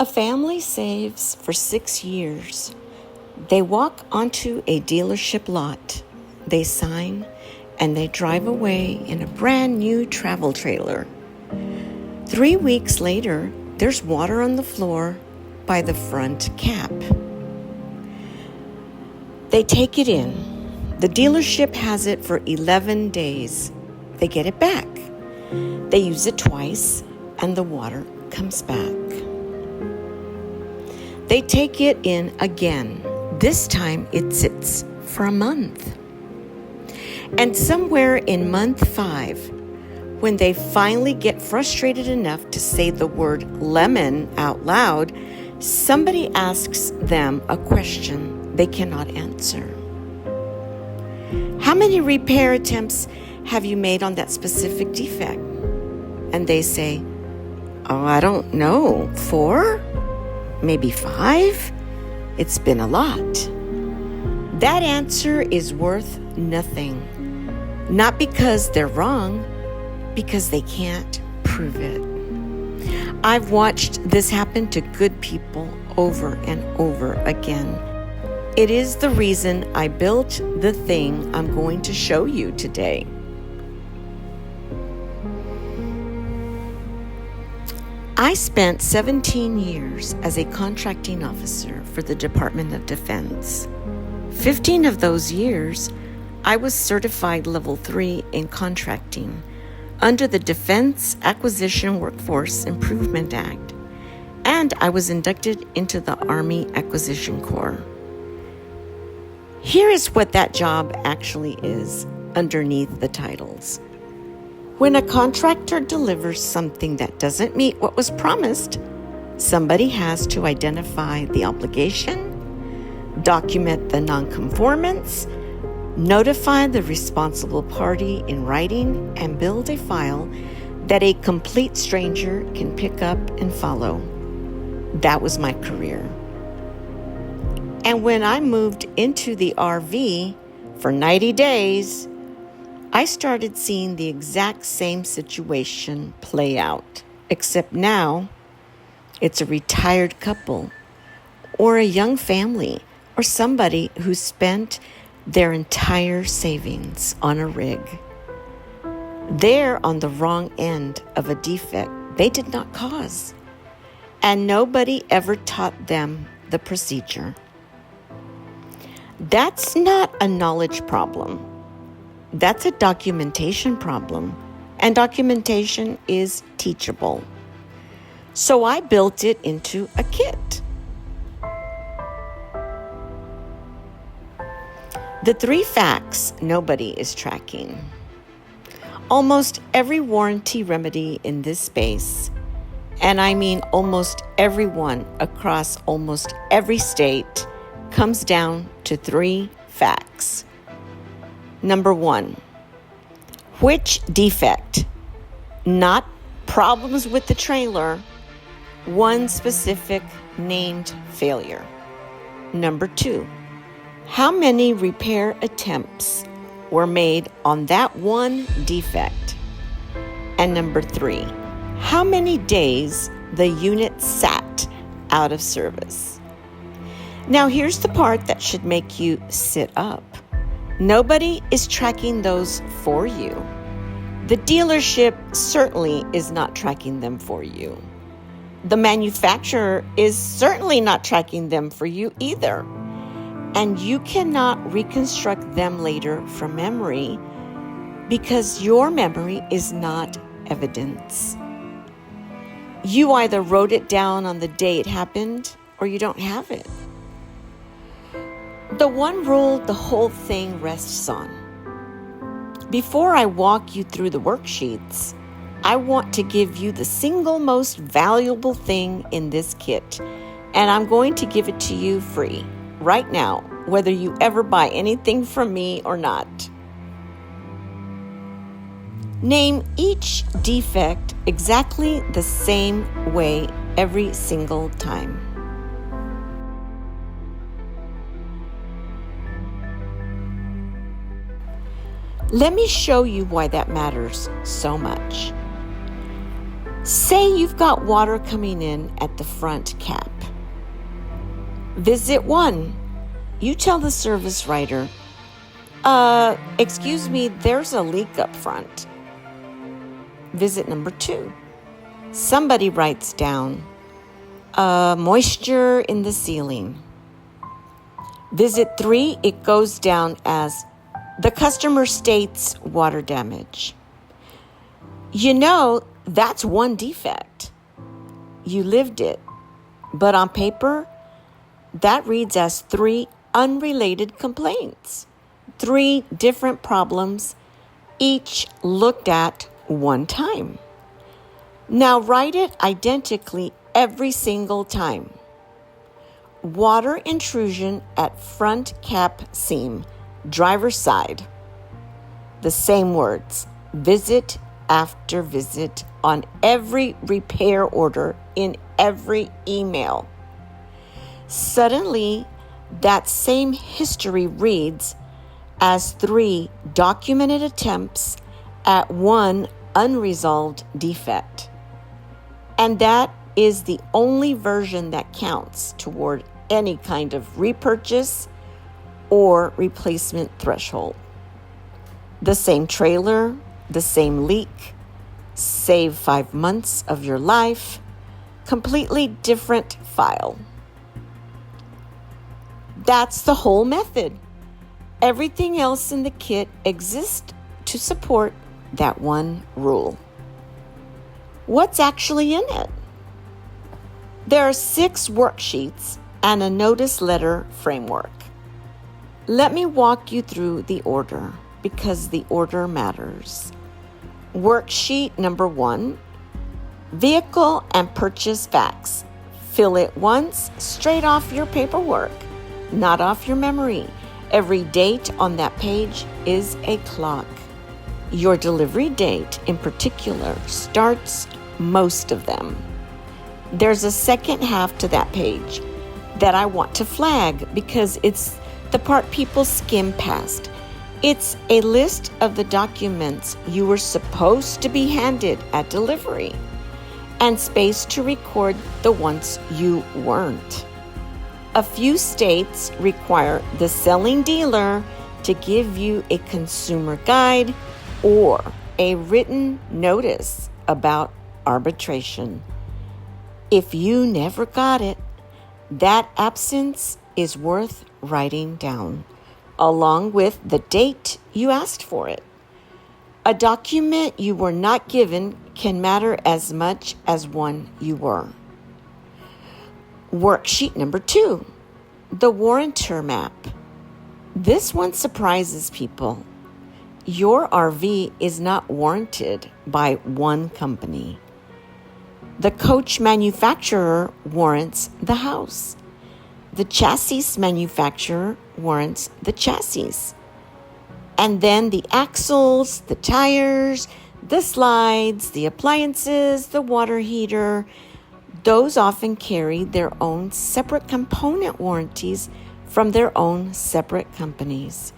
A family saves for 6 years. They walk onto a dealership lot. They sign and they drive away in a brand new travel trailer. 3 weeks later, there's water on the floor by the front cap. They take it in. The dealership has it for 11 days. They get it back. They use it twice and the water comes back. They take it in again. This time it sits for a month. And somewhere in month 5, when they finally get frustrated enough to say the word lemon out loud, somebody asks them a question they cannot answer. How many repair attempts have you made on that specific defect? And they say, oh, I don't know, 4? Maybe 5? It's been a lot. That answer is worth nothing. Not because they're wrong, because they can't prove it. I've watched this happen to good people over and over again. It is the reason I built the thing I'm going to show you today. I spent 17 years as a contracting officer for the Department of Defense. 15 of those years, I was certified level 3 in contracting under the Defense Acquisition Workforce Improvement Act, and I was inducted into the Army Acquisition Corps. Here is what that job actually is underneath the titles. When a contractor delivers something that doesn't meet what was promised, somebody has to identify the obligation, document the non-conformance, notify the responsible party in writing, and build a file that a complete stranger can pick up and follow. That was my career. And when I moved into the RV for 90 days, I started seeing the exact same situation play out, except now it's a retired couple or a young family or somebody who spent their entire savings on a rig. They're on the wrong end of a defect they did not cause, and nobody ever taught them the procedure. That's not a knowledge problem. That's a documentation problem, and documentation is teachable. So I built it into a kit. The 3 facts nobody is tracking. Almost every warranty remedy in this space, and I mean almost everyone across almost every state, comes down to 3 facts. Number 1, which defect? Not problems with the trailer, one specific named failure. Number 2, how many repair attempts were made on that one defect? And number 3, how many days the unit sat out of service? Now here's the part that should make you sit up. Nobody is tracking those for you. The dealership certainly is not tracking them for you. The manufacturer is certainly not tracking them for you either. And you cannot reconstruct them later from memory because your memory is not evidence. You either wrote it down on the day it happened or you don't have it. The one rule the whole thing rests on. Before I walk you through the worksheets, I want to give you the single most valuable thing in this kit, and I'm going to give it to you free, right now, whether you ever buy anything from me or not. Name each defect exactly the same way every single time. Let me show you why that matters so much. Say you've got water coming in at the front cap. Visit 1. You tell the service writer, excuse me, there's a leak up front. Visit number 2. Somebody writes down, moisture in the ceiling. Visit 3, it goes down as the customer states water damage. You know, that's one defect. You lived it. But on paper, that reads as 3 unrelated complaints. 3 different problems, each looked at one time. Now write it identically every single time. Water intrusion at front cap seam, driver's side. The same words, visit after visit on every repair order in every email. Suddenly, that same history reads as 3 documented attempts at 1 unresolved defect. And that is the only version that counts toward any kind of repurchase or replacement threshold. The same trailer, the same leak, save 5 months of your life, completely different file. That's the whole method. Everything else in the kit exists to support that one rule. What's actually in it? There are 6 worksheets and a notice letter framework. Let me walk you through the order because the order matters. Worksheet number 1, vehicle and purchase facts. Fill it once, straight off your paperwork, not off your memory. Every date on that page is a clock. Your delivery date in particular starts most of them. There's a second half to that page that I want to flag because it's the part people skim past. It's a list of the documents you were supposed to be handed at delivery and space to record the ones you weren't. A few states require the selling dealer to give you a consumer guide or a written notice about arbitration. If you never got it, that absence is worth writing down, along with the date you asked for it. A document you were not given can matter as much as one you were. Worksheet number 2, the warrantor map. This one surprises people. Your RV is not warranted by one company. The coach manufacturer warrants the house. The chassis manufacturer warrants the chassis. And then the axles, the tires, the slides, the appliances, the water heater, those often carry their own separate component warranties from their own separate companies.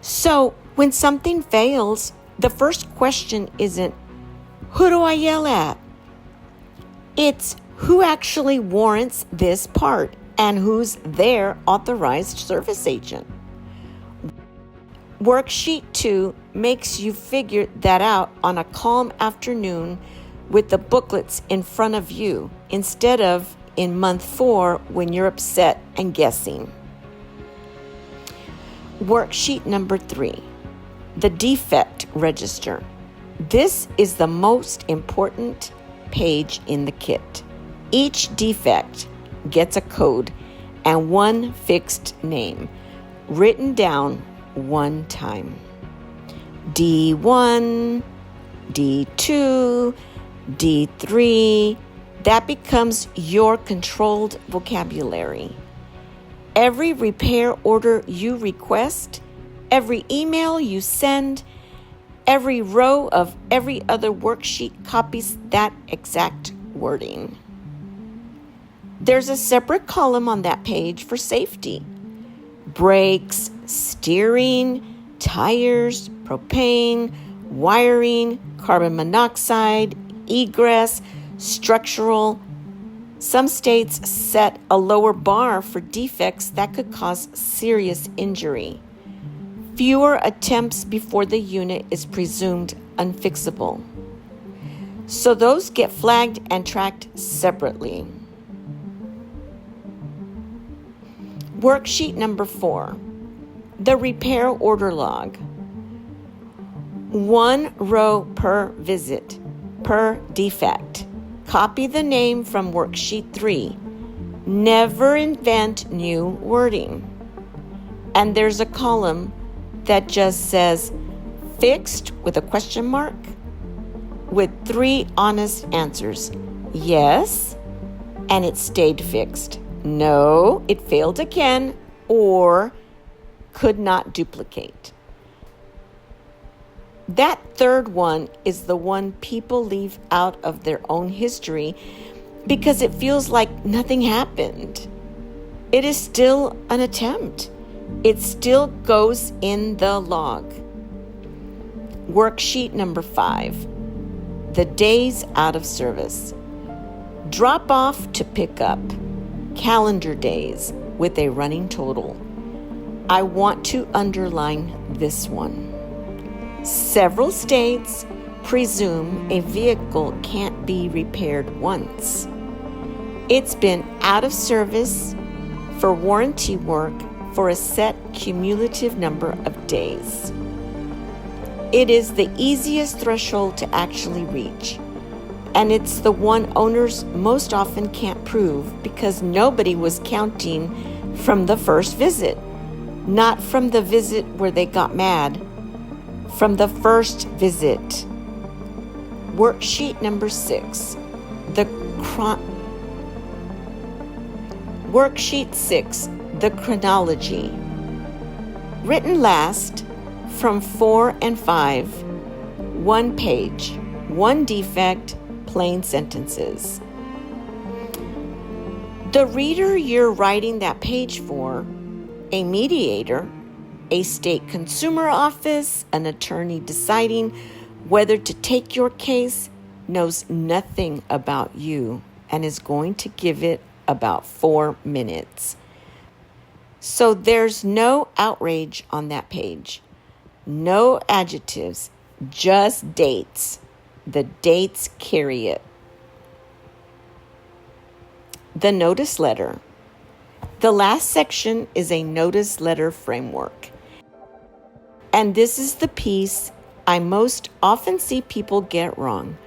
So when something fails, the first question isn't, who do I yell at? It's who actually warrants this part and who's their authorized service agent. Worksheet 2 makes you figure that out on a calm afternoon with the booklets in front of you instead of in month 4 when you're upset and guessing. Worksheet number 3, the defect register. This is the most important page in the kit. Each defect gets a code and one fixed name written down one time. D1, D2, D3, that becomes your controlled vocabulary. Every repair order you request, every email you send, every row of every other worksheet copies that exact wording. There's a separate column on that page for safety. Brakes, steering, tires, propane, wiring, carbon monoxide, egress, structural. Some states set a lower bar for defects that could cause serious injury. Fewer attempts before the unit is presumed unfixable. So those get flagged and tracked separately. Worksheet number 4, the repair order log. 1 row per visit, per defect. Copy the name from worksheet 3. Never invent new wording. And there's a column that just says fixed with a question mark with 3 honest answers. Yes, and it stayed fixed. No, it failed again, or could not duplicate. That third one is the one people leave out of their own history because it feels like nothing happened. It is still an attempt. It still goes in the log. Worksheet number 5, the days out of service. Drop off to pick up. Calendar days with a running total. I want to underline this one. Several states presume a vehicle can't be repaired once. It's been out of service for warranty work for a set cumulative number of days. It is the easiest threshold to actually reach, and it's the one owners most often can't prove because nobody was counting from the first visit, not from the visit where they got mad. From the first visit. Worksheet number 6. Worksheet 6. The chronology. Written last from 4 and 5. 1 page. 1 defect. Plain sentences. The reader you're writing that page for, a mediator, a state consumer office, an attorney deciding whether to take your case, knows nothing about you and is going to give it about 4 minutes. So there's no outrage on that page. No adjectives, just dates. The dates carry it. The notice letter. The last section is a notice letter framework. And this is the piece I most often see people get wrong.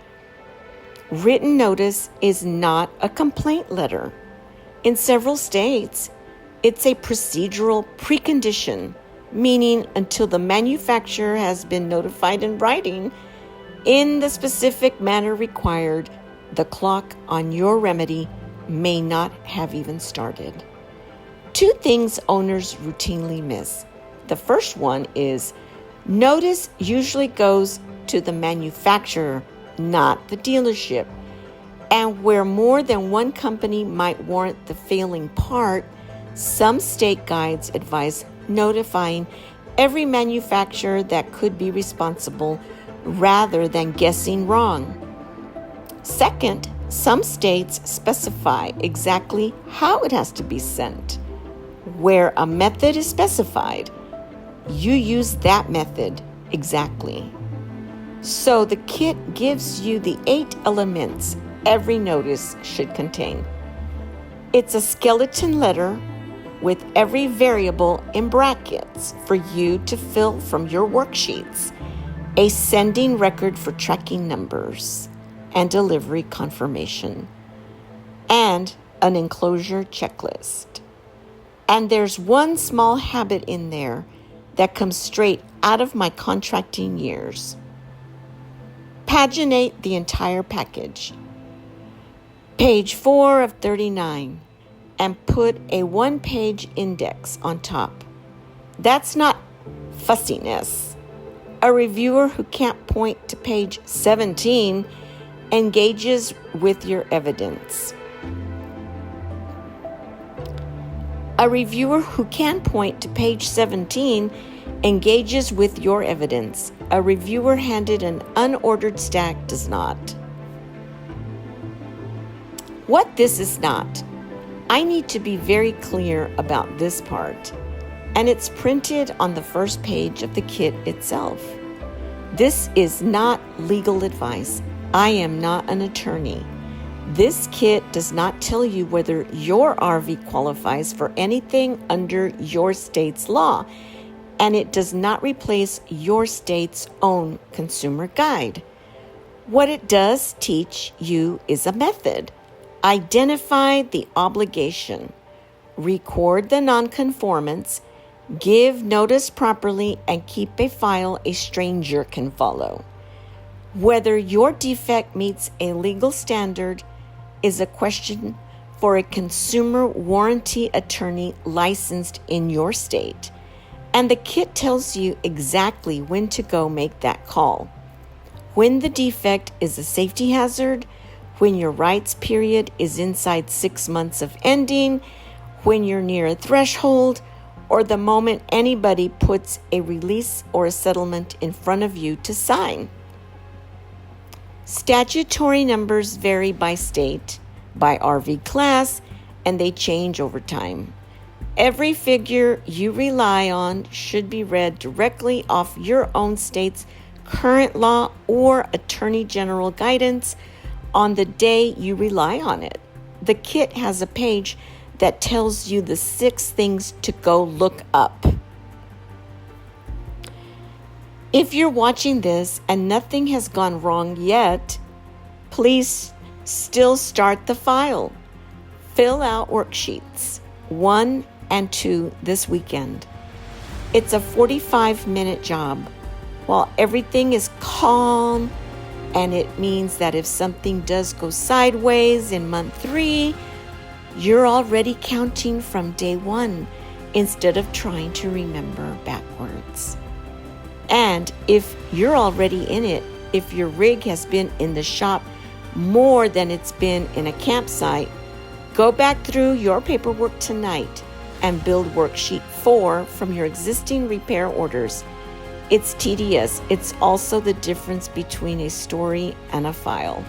Written notice is not a complaint letter. In several states, it's a procedural precondition, meaning until the manufacturer has been notified in writing in the specific manner required, the clock on your remedy may not have even started. 2 things owners routinely miss. The first one is notice usually goes to the manufacturer, not the dealership. And where more than one company might warrant the failing part, some state guides advise notifying every manufacturer that could be responsible rather than guessing wrong. Second, some states specify exactly how it has to be sent. Where a method is specified, you use that method exactly. So the kit gives you the 8 elements every notice should contain. It's a skeleton letter with every variable in brackets for you to fill from your worksheets, a sending record for tracking numbers and delivery confirmation, and an enclosure checklist. And there's one small habit in there that comes straight out of my contracting years. Paginate the entire package. Page 4 of 39, and put a 1-page index on top. That's not fussiness. A reviewer who can't point to page 17 engages with your evidence. A reviewer who can point to page 17 engages with your evidence. A reviewer handed an unordered stack does not. What this is not. I need to be very clear about this part, and it's printed on the first page of the kit itself. This is not legal advice. I am not an attorney. This kit does not tell you whether your RV qualifies for anything under your state's law, and it does not replace your state's own consumer guide. What it does teach you is a method. Identify the obligation, record the non-conformance, give notice properly, and keep a file a stranger can follow. Whether your defect meets a legal standard is a question for a consumer warranty attorney licensed in your state, and the kit tells you exactly when to go make that call. When the defect is a safety hazard, when your rights period is inside 6 months of ending, when you're near a threshold, or the moment anybody puts a release or a settlement in front of you to sign. Statutory numbers vary by state, by RV class, and they change over time. Every figure you rely on should be read directly off your own state's current law or Attorney General guidance on the day you rely on it. The kit has a page that tells you the 6 things to go look up. If you're watching this and nothing has gone wrong yet, please still start the file. Fill out worksheets 1 and 2 this weekend. It's a 45-minute job. While everything is calm, and it means that if something does go sideways in month 3, you're already counting from day 1 instead of trying to remember backwards. And if you're already in it, if your rig has been in the shop more than it's been in a campsite, go back through your paperwork tonight and build worksheet 4 from your existing repair orders. It's tedious. It's also the difference between a story and a file.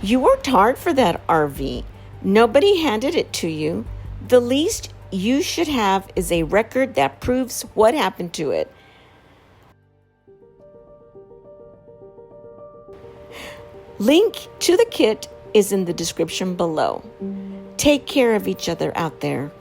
You worked hard for that RV. Nobody handed it to you. The least you should have is a record that proves what happened to it. Link to the kit is in the description below. Take care of each other out there.